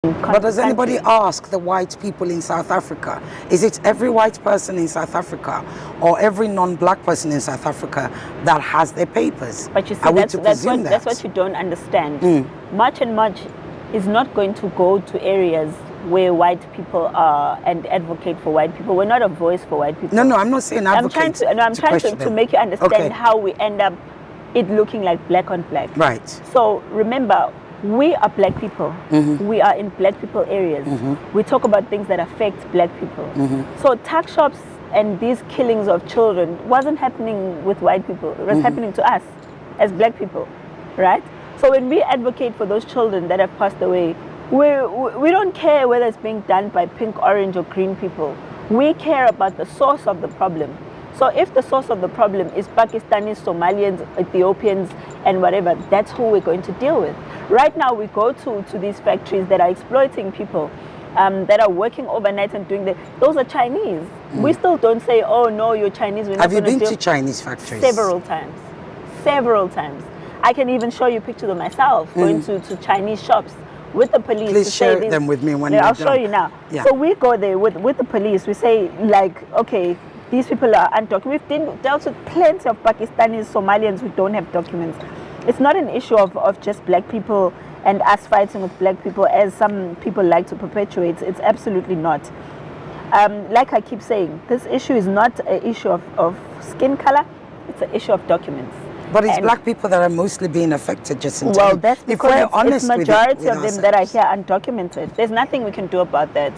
But does anybody ask the white people in South Africa? Is it every white person in South Africa or every non-black person in South Africa that has their papers? But you see, that's what you don't understand. Much and much is not going to go to areas where white people are and advocate for white people. We're not a voice for white people. No, I'm not saying advocate. I'm trying to make you understand how we end up it looking like black on black. Right. So remember, we are black people. We are in black people areas. We talk about things that affect black people. So tuck shops and these killings of children wasn't happening with white people. It was happening to us as black people, right? So when we advocate for those children that have passed away, we don't care whether it's being done by pink, orange, or green people. We care about the source of the problem. So if the source of the problem is Pakistanis, Somalians, Ethiopians, and whatever, that's who we're going to deal with. Right now, we go to these factories that are exploiting people, that are working overnight and doing that. Those are Chinese. We still don't say, oh, no, you're Chinese. We're Have you been to Chinese factories? Several times. Several times. I can even show you pictures of myself going to Chinese shops with the police. Please share them with me when you're I'll done. show you now. Yeah. So we go there with the police. We say, like, okay, these people are undocumented. We've dealt with plenty of Pakistanis, Somalians who don't have documents. It's not an issue of just black people and us fighting with black people as some people like to perpetuate. It's absolutely not. Like I keep saying, this issue is not an issue of skin color. It's an issue of documents. But it's black people that are mostly being affected, Jacinta. Well, that's because it's majority of them ourselves. that are here undocumented. There's nothing we can do about that.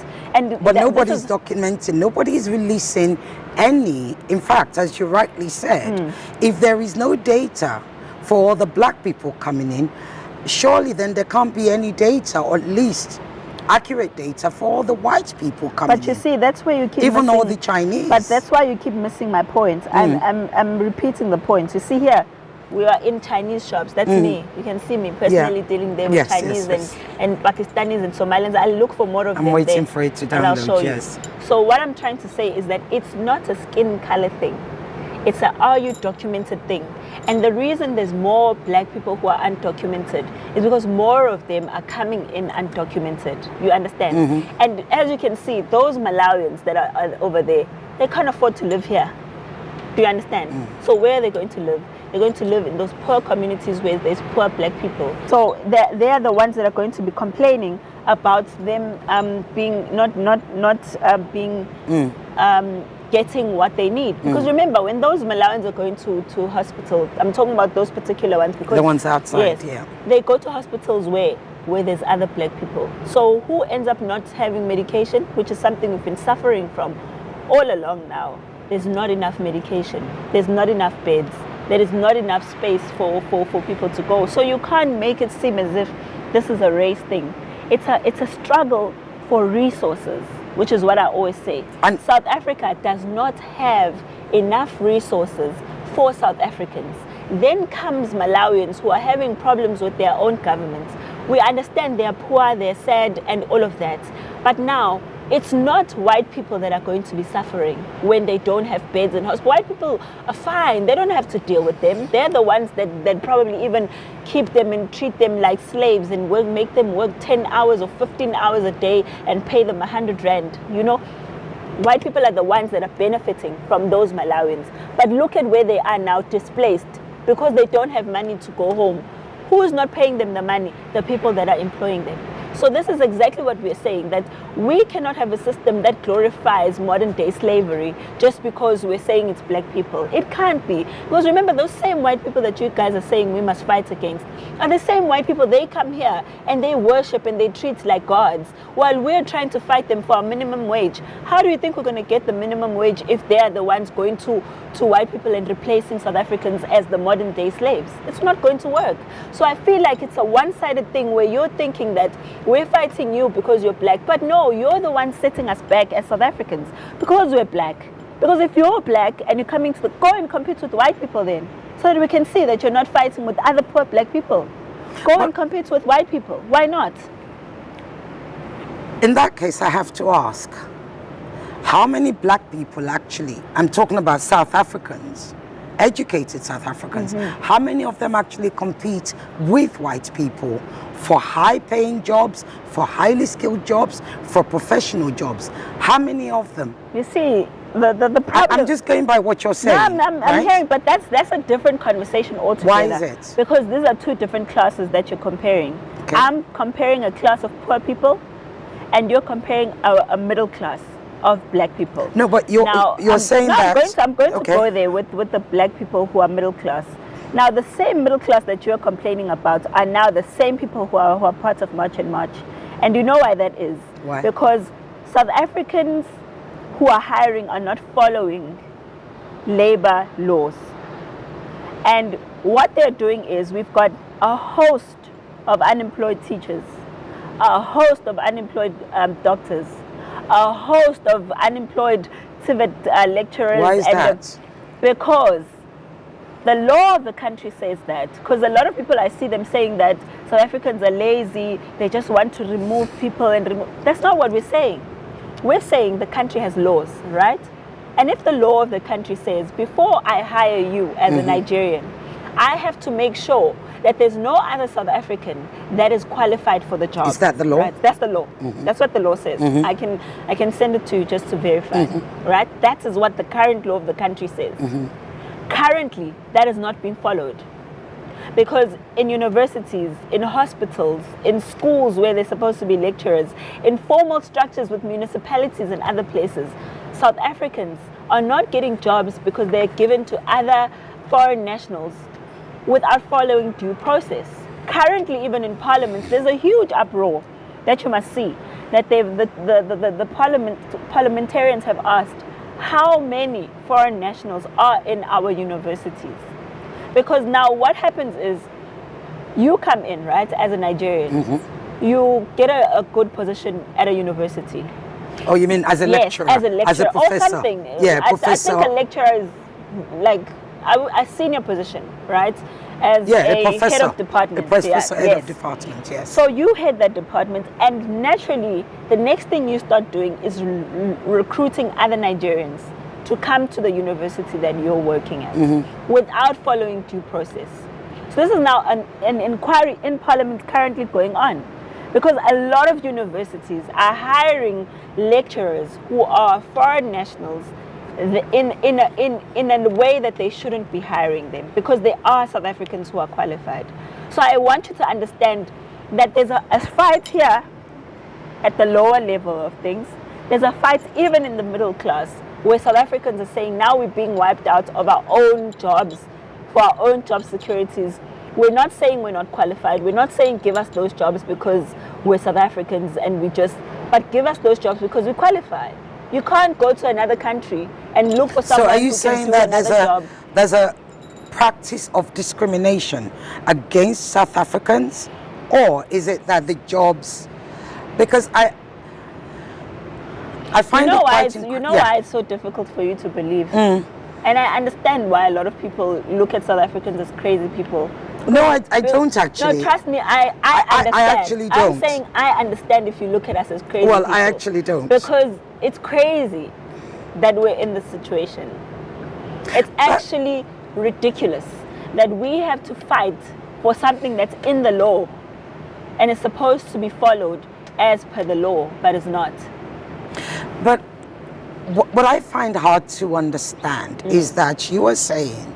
But nobody's documenting, nobody's releasing any. In fact, as you rightly said, if there is no data for all the black people coming in, surely then there can't be any data, or at least accurate data for all the white people coming in. But you see, that's where you keep even missing, all the Chinese. But that's why you keep missing my point. I'm repeating the point. You see here, we are in Chinese shops. That's me. You can see me personally dealing there with Chinese and Pakistanis and Somalians. I'll look for more of them. I'm waiting for it to download, and I'll show you. So what I'm trying to say is that it's not a skin color thing. It's a are you documented thing. And the reason there's more black people who are undocumented is because more of them are coming in undocumented. You understand? And as you can see, those Malawians that are over there, they can't afford to live here. Do you understand? So where are they going to live? They're going to live in those poor communities where there's poor black people. So they're the ones that are going to be complaining about them being getting what they need. Because remember, when those Malawians are going to hospital, I'm talking about those particular ones because the ones outside, they go to hospitals where there's other black people. So who ends up not having medication, which is something we've been suffering from all along now. There's not enough medication. There's not enough beds. There is not enough space for people to go. So you can't make it seem as if this is a race thing. It's a struggle for resources, which is what I always say. And South Africa does not have enough resources for South Africans. Then comes Malawians who are having problems with their own governments. We understand they're poor, they're sad, and all of that. But now, it's not white people that are going to be suffering when they don't have beds in hospitals. White people are fine. They don't have to deal with them. They're the ones that probably even keep them and treat them like slaves and make them work 10 hours or 15 hours a day and pay them 100 rand. You know, white people are the ones that are benefiting from those Malawians. But look at where they are now, displaced, because they don't have money to go home. Who is not paying them the money? The people that are employing them. So this is exactly what we're saying, that we cannot have a system that glorifies modern day slavery just because we're saying it's black people. It can't be. Because remember, those same white people that you guys are saying we must fight against are the same white people. They come here and they worship and they treat like gods while we're trying to fight them for a minimum wage. How do you think we're going to get the minimum wage if they're the ones going to white people and replacing South Africans as the modern day slaves? It's not going to work. So I feel like it's a one-sided thing where you're thinking that we're fighting you because you're black. But no, you're the one setting us back as South Africans because we're black. Because if you're black and you're coming to go and compete with white people then, so that we can see that you're not fighting with other poor black people. Go and compete with white people. Why not? In that case, I have to ask, how many black people actually, I'm talking about South Africans, educated South Africans. How many of them actually compete with white people for high-paying jobs, for highly skilled jobs, for professional jobs? How many of them? You see, the problem... I'm just going by what you're saying. No, I'm hearing, but that's a different conversation altogether. Why is it? Because these are two different classes that you're comparing. Okay. I'm comparing a class of poor people, and you're comparing a middle class of black people. No, but you're saying that... I'm going to go there with the black people who are middle class. Now, the same middle class that you're complaining about are now the same people who are part of March and March. And you know why that is? Why? Because South Africans who are hiring are not following labor laws. And what they're doing is we've got a host of unemployed teachers, a host of unemployed doctors, a host of unemployed civic lecturers. Why is that? Because the law of the country says that. Because a lot of people, I see them saying that South Africans are lazy, they just want to remove people and remove. That's not what we're saying. We're saying the country has laws, right? And if the law of the country says, before I hire you as a Nigerian, I have to make sure that there's no other South African that is qualified for the job. Is that the law? Right? That's the law. That's what the law says. I can send it to you just to verify. Right? That is what the current law of the country says. Currently, that is not being followed. Because in universities, in hospitals, in schools where they're supposed to be lecturers, in formal structures with municipalities and other places, South Africans are not getting jobs because they're given to other foreign nationals without following due process. Currently, even in parliament, there's a huge uproar that you must see, that the parliamentarians have asked how many foreign nationals are in our universities. Because now what happens is, you come in, right, as a Nigerian, you get a good position at a university. Oh, you mean as a lecturer? Yes, as a lecturer, as a professor. or something. Yeah, professor. I think a lecturer is like a senior position, right? As a professor, head of department. A professor, head of department, yes. So you head that department, and naturally, the next thing you start doing is recruiting other Nigerians to come to the university that you're working at without following due process. So this is now an inquiry in Parliament currently going on, because a lot of universities are hiring lecturers who are foreign nationals in a way that they shouldn't be hiring them, because there are South Africans who are qualified. So I want you to understand that there's a fight here at the lower level of things. There's a fight even in the middle class, where South Africans are saying now we're being wiped out of our own jobs, for our own job securities. We're not saying we're not qualified. We're not saying give us those jobs because we're South Africans but give us those jobs because we qualify. You can't go to another country and look for someone who can do another job. There's a practice of discrimination against South Africans, or is it that the jobs, because I find why it's so difficult for you to believe. And I understand why a lot of people look at South Africans as crazy people. No, I don't actually. No, trust me, I understand. I actually don't. I'm saying I understand if you look at us as crazy Well, people. I actually don't. Because it's crazy that we're in this situation. It's actually ridiculous that we have to fight for something that's in the law and is supposed to be followed as per the law, but it's not. But what I find hard to understand is that you are saying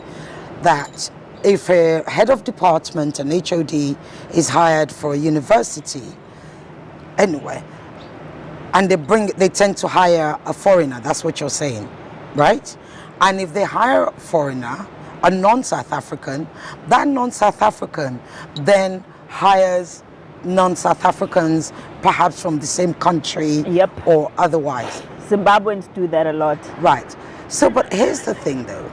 that if a head of department, an HOD, is hired for a university, anyway, and they tend to hire a foreigner, that's what you're saying, right? And if they hire a foreigner, a non-South African, that non-South African then hires non-South Africans, perhaps from the same country or otherwise. Zimbabweans do that a lot. Right. So, but here's the thing though.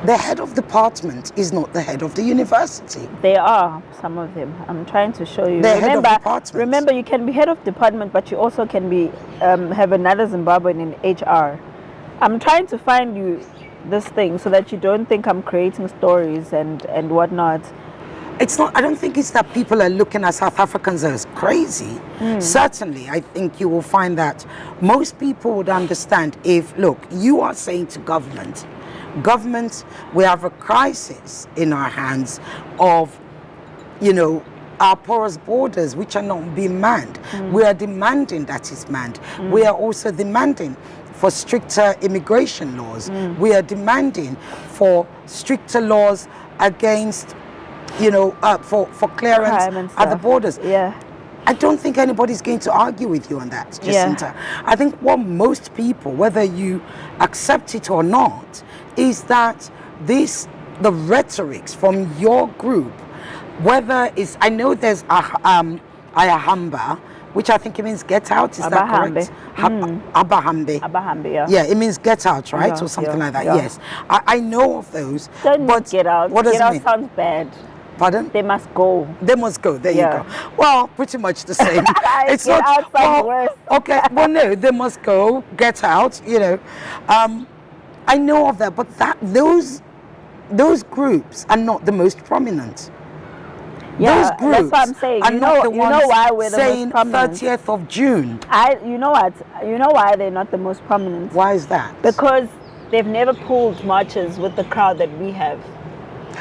The head of department is not the head of the university. They are, some of them. I'm trying to show you. Remember, you can be head of department, but you also can be have another Zimbabwean in HR. I'm trying to find you this thing so that you don't think I'm creating stories and whatnot. It's not, I don't think it's that people are looking at South Africans as crazy. Certainly, I think you will find that most people would understand if, look, you are saying to government, government, we have a crisis in our hands of, our porous borders which are not being manned. We are demanding that it's manned. We are also demanding for stricter immigration laws. We are demanding for stricter laws against, for clearance at the borders. Yeah. I don't think anybody's going to argue with you on that, Jacinta. I think what most people, whether you accept it or not, is that the rhetorics from your group, whether it's, I know there's Ayahamba, which I think it means get out, is that correct? Abahambe. Abahambe, yeah. Yeah, it means get out, right? Or something like that, yes. I know of those. But get out. What does get it out mean? Sounds bad. Pardon? They must go. They must go. There you go. Well, pretty much the same. It's get not. Out sounds worse. Okay. Well, no, they must go. Get out. I know of that, but those groups are not the most prominent. Yeah, those groups that's what I'm saying. are not the ones why we're the saying most prominent. 30th of June. You know what? You know why they're not the most prominent? Why is that? Because they've never pulled marches with the crowd that we have.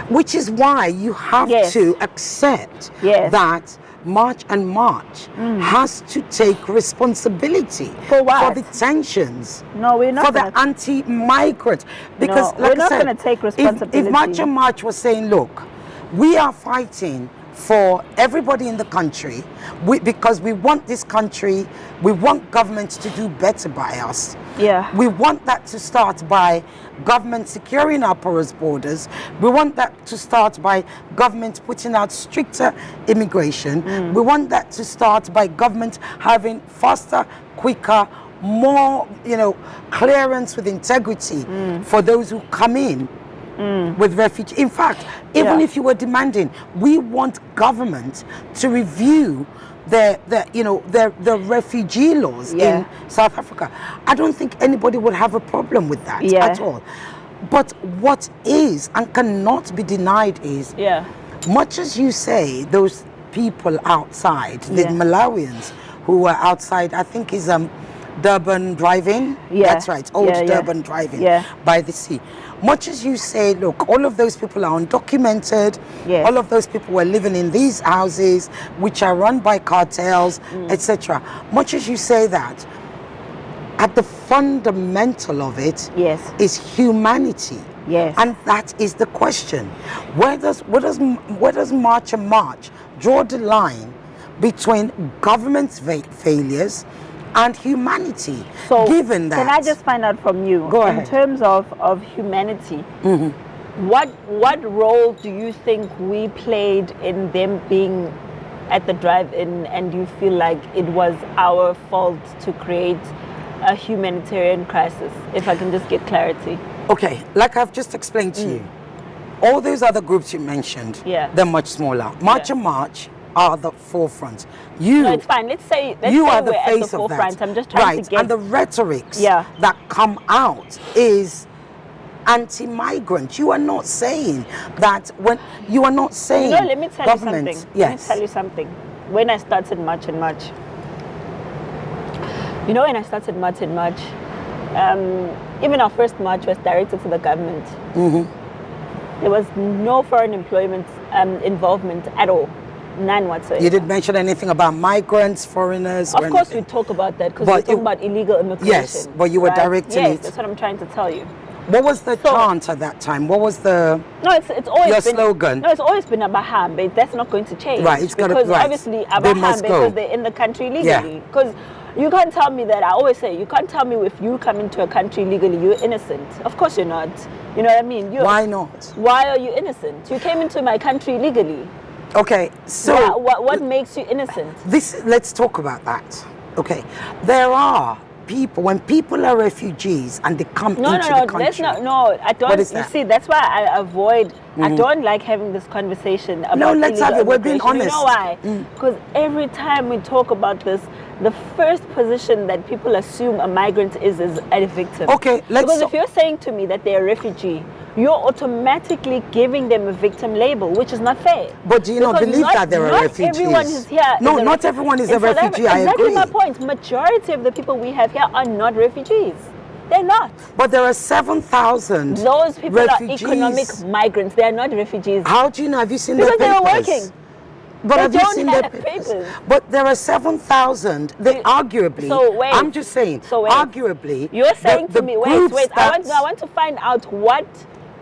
Which is why you have to accept that March has to take responsibility for what? For the tensions. No, we're not. For the anti-migrant. Because no, we're not going to take responsibility. If March was saying, look, we are fighting for everybody in the country because we want this country, we want government to do better by us. Yeah. We want that to start by government securing our porous borders. We want that to start by government putting out stricter immigration. We want that to start by government having faster, quicker, more, clearance with integrity for those who come in. With refugee. In fact, even if you were demanding, we want government to review the refugee laws in South Africa. I don't think anybody would have a problem with that at all. But what is and cannot be denied is, much as you say, those people outside, the Malawians who were outside, I think is Durban driving. That's right, old Durban driving by the sea. Much as you say, look, all of those people are undocumented, all of those people were living in these houses which are run by cartels, etc. Much as you say that, at the fundamental of it is humanity. And that is the question. Where does March and March draw the line between government's failures and humanity? So, given that, can I just find out from you, in terms of humanity, what role do you think we played in them being at the drive-in, and you feel like it was our fault to create a humanitarian crisis? If I can just get clarity. Okay, like I've just explained to you, all those other groups you mentioned, they're much smaller. March and March are the forefront. No, it's fine. Let's say you are the we're face at the of forefront. that. I'm just trying to get... And the rhetorics that come out is anti-migrant. You are not saying that when you are not saying let me tell you something. Yes. Let me tell you something. When I started March and March, when I started March and March, even our first march was directed to the government. There was no foreign employment involvement at all. None whatsoever. You didn't mention anything about migrants, foreigners? Of course we talk about that because we're talking about illegal immigration. Yes, but you were directing it. Yes, that's what I'm trying to tell you. What was the chant at that time? What was the... No, it's always your been... slogan? No, it's always been Abahambe. That's not going to change. Right, it's got to... Because obviously Abahambe, because they're in the country legally. Because you can't tell me that, I always say, you can't tell me if you come into a country legally, you're innocent. Of course you're not. You know what I mean? Why not? Why are you innocent? You came into my country legally. Okay, so... What makes you innocent? Let's talk about that. Okay, there are people, when people are refugees and they come into the country... I don't... What is that? You see, that's why I avoid... I don't like having this conversation about let's have it. We're being honest. You know why? Because every time we talk about this, the first position that people assume a migrant is a victim. Okay, Because if you're saying to me that they're a refugee, you're automatically giving them a victim label, which is not fair. But do you not believe that there are refugees? Not everyone is here. No, not everyone is a refugee, I agree. Exactly my point. Majority of the people we have here are not refugees. They're not. But there are 7,000 Those people refugees. are economic migrants. They are not refugees. How do you know? Have you seen Because their papers? they were working. But They have you don't seen have their papers? papers. But there are 7,000. They arguably. So wait. I'm just saying. So wait. Arguably. You're saying the to me, groups wait. I want to find out what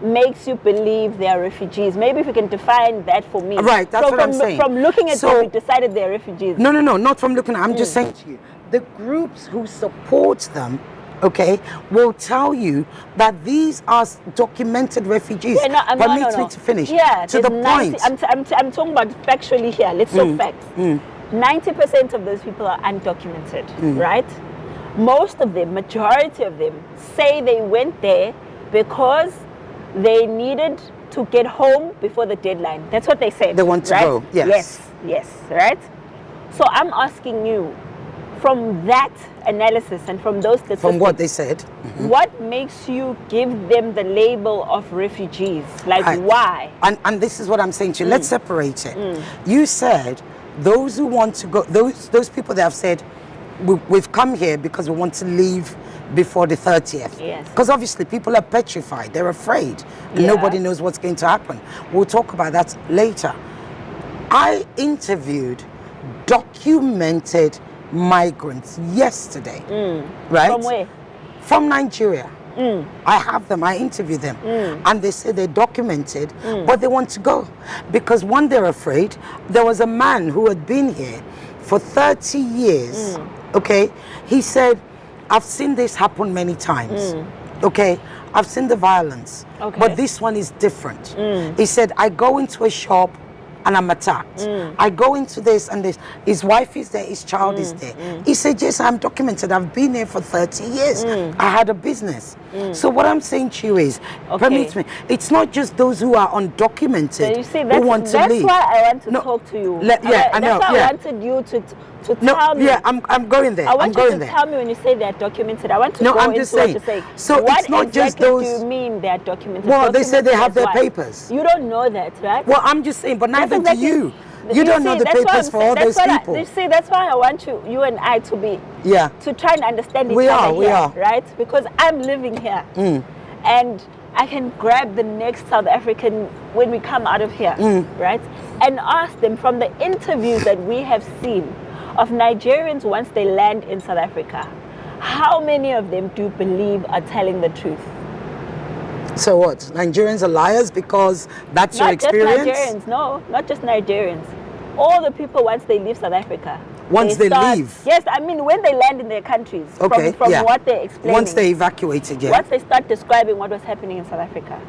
makes you believe they are refugees. Maybe if you can define that for me. Right, that's what I'm saying. From looking at them, you decided they're refugees. No, not from looking at. I'm just saying to you, the groups who support them, okay, will tell you that these are documented refugees. Yeah, Permit me to finish. Yeah, to the point. I'm talking about factually here. Let's talk facts. 90% of those people are undocumented, right? Most of them, majority of them, say they went there because they needed to get home before the deadline. That's what they said. They want to go, yes. Yes, right? So I'm asking you, from that analysis and from those statistics, from what they said, what makes you give them the label of refugees? Like, why? And this is what I'm saying to you. Let's separate it. You said those who want to go, those people that have said, we've come here because we want to leave before the 30th. Yes. Because obviously people are petrified. They're afraid. And nobody knows what's going to happen. We'll talk about that later. I interviewed documented migrants yesterday. Right? From where? From Nigeria. I have them, I interview them, and they say they're documented, but they want to go because one, they're afraid. There was a man who had been here for 30 years, okay? He said, I've seen this happen many times, okay? I've seen the violence, but this one is different. He said, I go into a shop and I'm attacked. I go into this and this. His wife is there, his child is there. He said, yes, I'm documented. I've been here for 30 years. I had a business. So what I'm saying to you is, permit me, it's not just those who are undocumented so you see, who want to leave. That's why I want to talk to you. I know. That's why I wanted you to tell me. Yeah, I'm going there. I want you to tell me when you say they're documented. I want to go I'm just into saying. what you say. So what it's not exactly just those. do you mean they're documented? Well, they say they have their why? papers. You don't know that, right? Well, I'm just saying, but neither do you. You don't know the that's papers for all those people. You see, that's why I want you and I to be, to try and understand each we other here, are. right? Because I'm living here, and I can grab the next South African when we come out of here, right? And ask them from the interviews that we have seen of Nigerians once they land in South Africa, how many of them do you believe are telling the truth? So what? Nigerians are liars because that's your experience? Not just Nigerians, no, not just Nigerians. All the people once they leave South Africa. Once they leave? Yes, I mean when they land in their countries. Okay, from what they're explaining. Once they evacuated, Once they start describing what was happening in South Africa.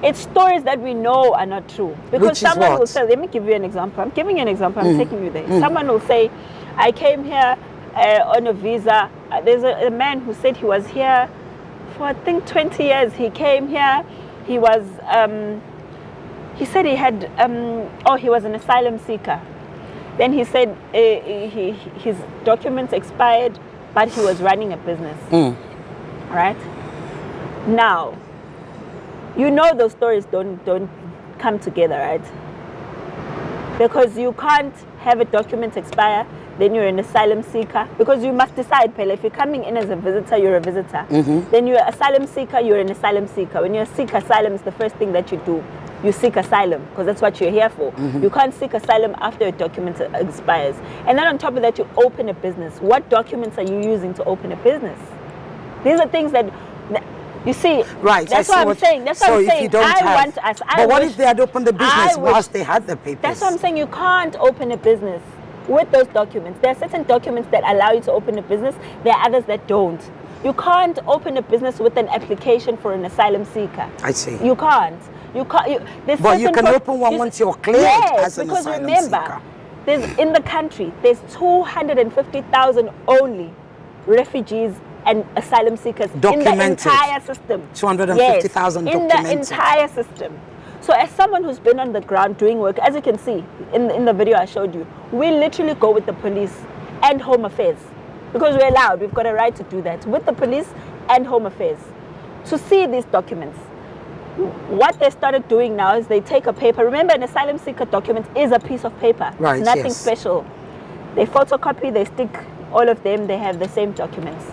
It's stories that we know are not true. Because someone will say, let me give you an example. I'm giving you an example, I'm taking you there. Someone will say, I came here on a visa. There's a man who said he was here for I think 20 years. He came here, he was, he said he had, he was an asylum seeker. Then he said his documents expired, but he was running a business. Right? Now, you know those stories don't come together, right? Because you can't have a document expire, then you're an asylum seeker. Because you must decide, Pele, if you're coming in as a visitor, you're a visitor. Then you're an asylum seeker, you're an asylum seeker. When you seek asylum, it's the first thing that you do. You seek asylum, because that's what you're here for. You can't seek asylum after a document expires. And then on top of that, you open a business. What documents are you using to open a business? These are things that you see, right? That's what I'm saying. That's what I'm saying. But what if they had opened the business whilst they had the papers? That's what I'm saying. You can't open a business with those documents. There are certain documents that allow you to open a business. There are others that don't. You can't open a business with an application for an asylum seeker. I see. You can't. You can't. But you can open one once you're cleared as an asylum seeker. There's in the country. There's 250,000 only refugees and asylum seekers documented. In the entire system. 250,000 documented. In the entire system. So as someone who's been on the ground doing work, as you can see in the video I showed you, we literally go with the police and Home Affairs. Because we're allowed, we've got a right to do that. With the police and Home Affairs. To see these documents. What they started doing now is they take a paper. Remember, an asylum seeker document is a piece of paper. Right, it's nothing special. They photocopy, they stick all of them, they have the same documents.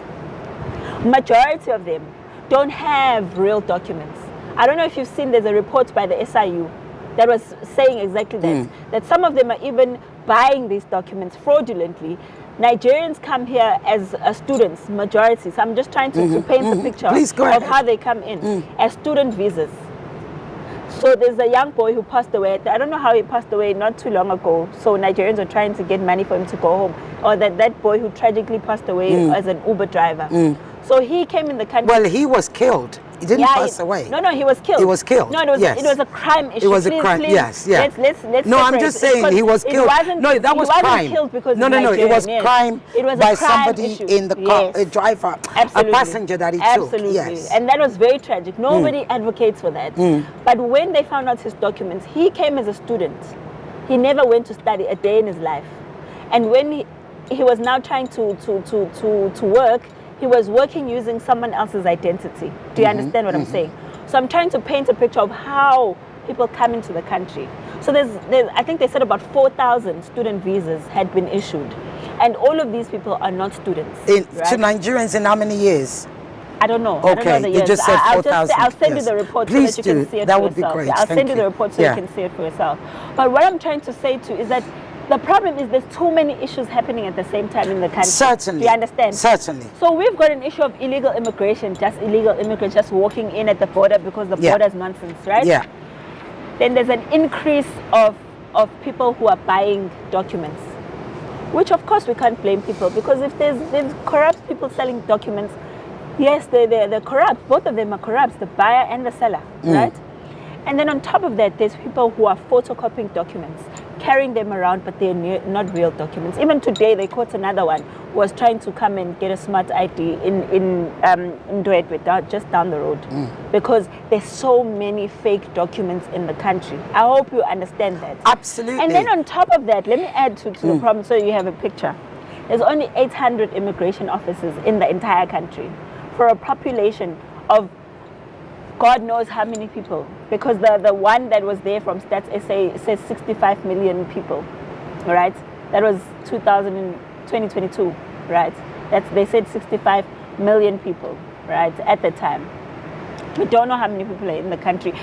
Majority of them don't have real documents. I don't know if you've seen, there's a report by the SIU that was saying exactly that, that some of them are even buying these documents fraudulently. Nigerians come here as students, majority. So I'm just trying to paint a picture of how they come in as student visas. So there's a young boy who passed away. I don't know how he passed away, not too long ago. So Nigerians are trying to get money for him to go home. Or that boy who tragically passed away as an Uber driver. So he came in the country. Well, he was killed. He didn't pass away. No, he was killed. He was killed. No, it was a crime issue. It was a crime. Yes. Let's no, I'm just saying he was killed. No, that was crime. Killed because no, it was crime. It was by a crime somebody issue. in the car, a driver, a passenger that he took. Yes. And that was very tragic. Nobody advocates for that. But when they found out his documents, he came as a student. He never went to study a day in his life. And when he was now trying to work, he was working using someone else's identity. Do you understand what I'm saying? So I'm trying to paint a picture of how people come into the country. So there's I think they said about 4,000 student visas had been issued. And all of these people are not students. To Nigerians in how many years? I don't know. Okay, I don't know the years. you just said 4,000. I'll send you the report Please so that you can see it that for would yourself. be great. I'll send you the report so you can see it for yourself. But what I'm trying to say too is that the problem is there's too many issues happening at the same time in the country. Certainly. Do you understand? Certainly. So we've got an issue of illegal immigration, just illegal immigrants just walking in at the border because the border is nonsense, right? Yeah. Then there's an increase of people who are buying documents, which of course we can't blame people, because if there's corrupt people selling documents, yes, they're corrupt. Both of them are corrupt, the buyer and the seller, right? And then on top of that, there's people who are photocopying documents, carrying them around, but they're not real documents. Even today, they caught another one who was trying to come and get a smart ID in Ndwedwe, just down the road, because there's so many fake documents in the country. I hope you understand that. Absolutely. And then on top of that, let me add to the problem so you have a picture. There's only 800 immigration officers in the entire country for a population of God knows how many people, because the one that was there from Stats SA says 65 million people, right? That was 2022, right? They said 65 million people, right, at the time. We don't know how many people are in the country.